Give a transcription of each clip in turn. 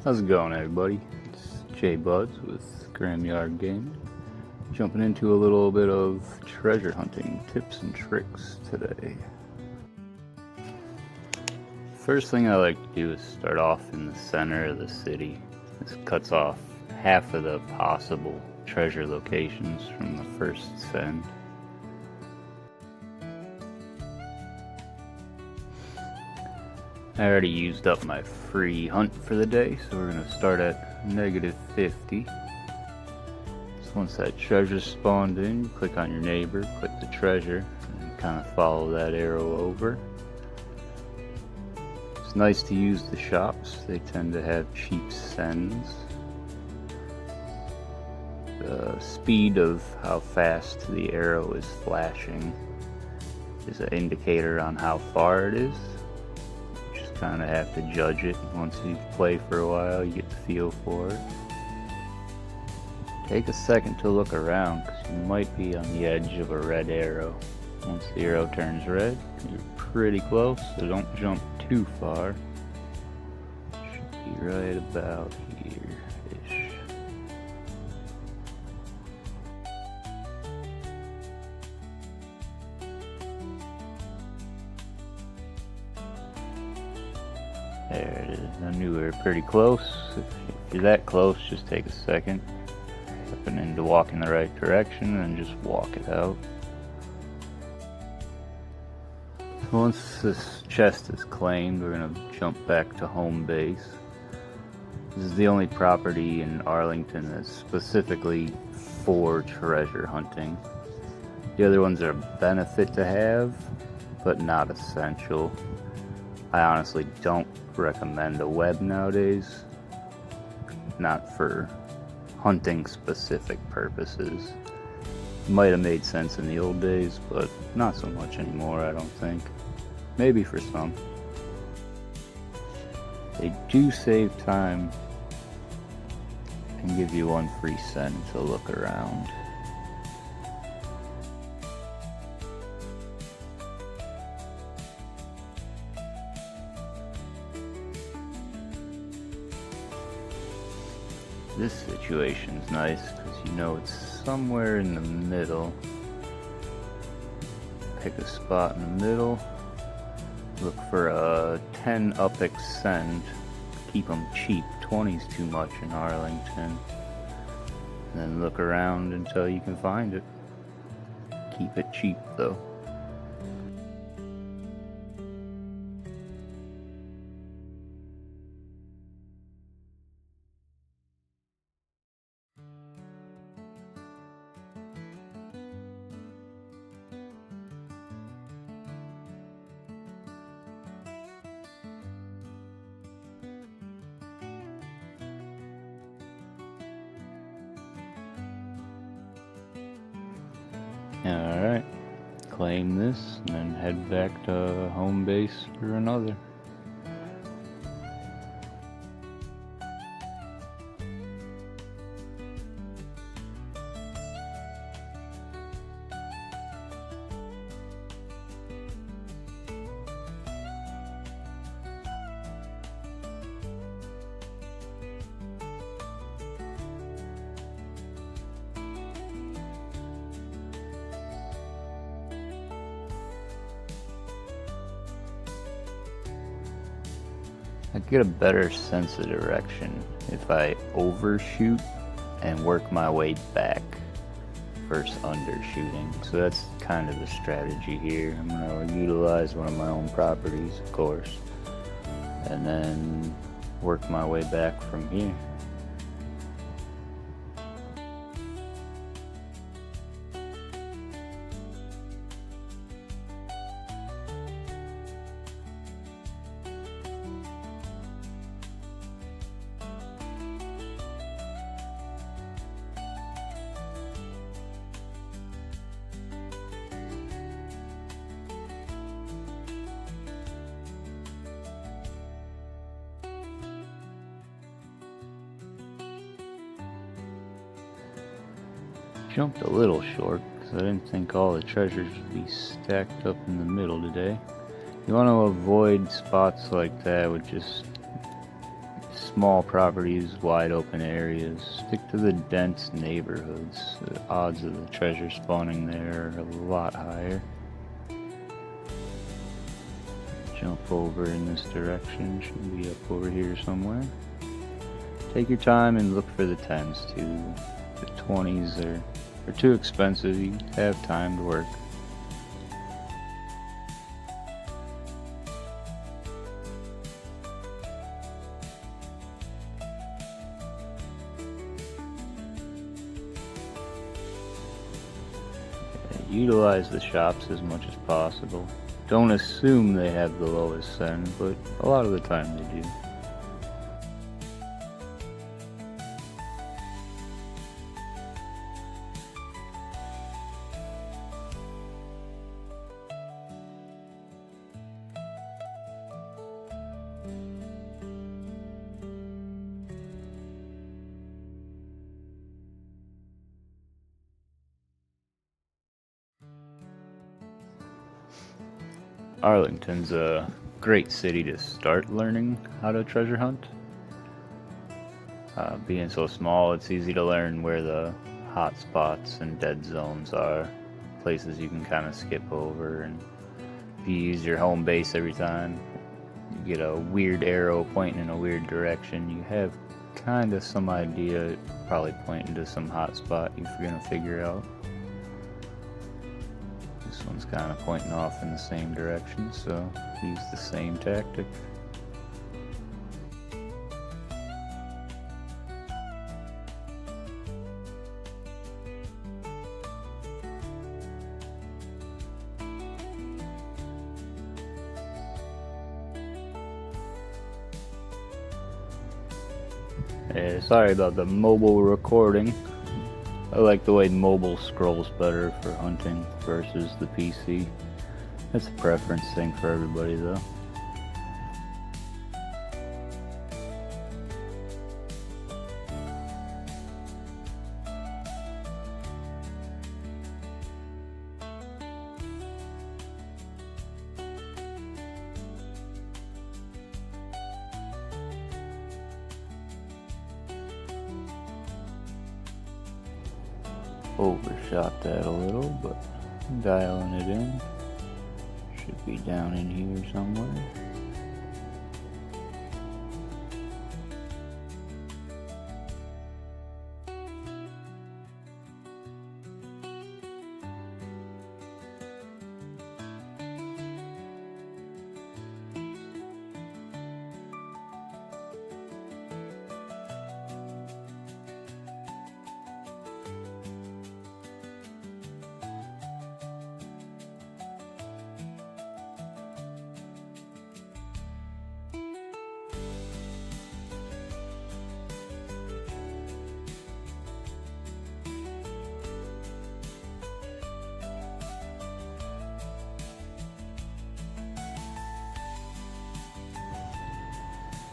How's it going, everybody? It's Jay Buds with Gramyard Gaming, jumping into a little bit of treasure hunting tips and tricks today. First thing I like to do is start off in the center of the city. This cuts off half of the possible treasure locations from the first send. I already used up my free hunt for the day, so we're going to start at -50. So once that treasure spawned in, you click on your neighbor, click the treasure, and kind of follow that arrow over. It's nice to use the shops, they tend to have cheap sends. The speed of how fast the arrow is flashing is an indicator on how far it is. Kind of have to judge it. Once you play for a while, you get the feel for it. Take a second to look around, because you might be on the edge of a red arrow. Once the arrow turns red, you're pretty close, so don't jump too far. Should be right about here-ish. There it is. I knew we were pretty close. If you're that close, just take a second. Happening to walk in the right direction and just walk it out. So once this chest is claimed, we're going to jump back to home base. This is the only property in Arlington that's specifically for treasure hunting. The other ones are a benefit to have, but not essential. I honestly don't recommend a web nowadays, not for hunting specific purposes. Might have made sense in the old days, but not so much anymore, I don't think. Maybe for some. They do save time and give you one free send to look around. This situation's nice because you know it's somewhere in the middle. Pick a spot in the middle. Look for a 10 UPX send. Keep them cheap. 20's too much in Arlington. And then look around until you can find it. Keep it cheap though. Alright, claim this and then head back to home base for another. I get a better sense of direction if I overshoot and work my way back versus undershooting. So that's kind of the strategy here. I'm going to utilize one of my own properties, of course, and then work my way back from here. Jumped a little short because I didn't think all the treasures would be stacked up in the middle today. You want to avoid spots like that with just small properties, wide open areas. Stick to the dense neighborhoods. The odds of the treasure spawning there are a lot higher. Jump over in this direction, should be up over here somewhere. Take your time and look for the 10s too. The 20s are too expensive, you have time to work. Utilize the shops as much as possible. Don't assume they have the lowest send, but a lot of the time they do. Arlington's a great city to start learning how to treasure hunt. Being so small, it's easy to learn where the hot spots and dead zones are, places you can kind of skip over, and if you use your home base every time, you get a weird arrow pointing in a weird direction, you have kind of some idea, probably pointing to some hot spot you're gonna figure out. This one's kind of pointing off in the same direction, so use the same tactic. Sorry about the mobile recording. I like the way mobile scrolls better for hunting versus the PC. That's a preference thing for everybody though. Overshot that a little, but dialing it in. Should be down in here somewhere.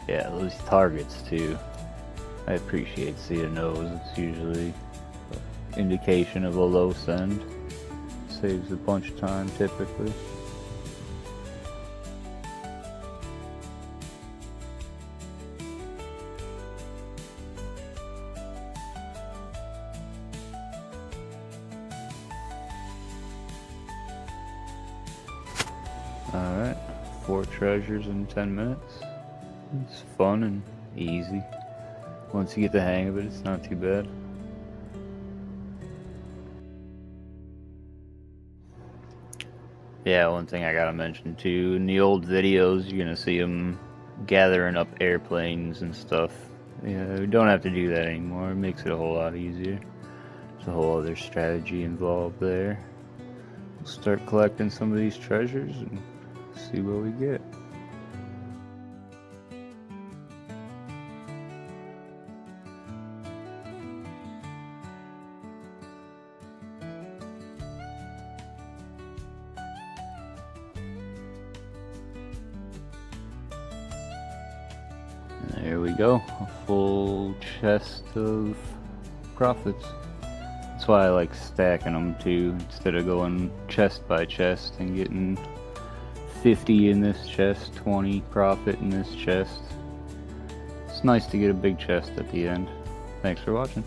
Yeah, those targets too. I appreciate seeing those. It's usually an indication of a low send. Saves a bunch of time typically. Alright, 4 treasures in 10 minutes. It's fun and easy. Once you get the hang of it, it's not too bad. Yeah, one thing I gotta mention too, in the old videos, you're gonna see them gathering up airplanes and stuff. Yeah, we don't have to do that anymore. It makes it a whole lot easier. There's a whole other strategy involved there. We'll start collecting some of these treasures and see what we get. There we go, a full chest of profits. That's why I like stacking them too, instead of going chest by chest and getting 50 in this chest, 20 profit in this chest. It's nice to get a big chest at the end. Thanks for watching.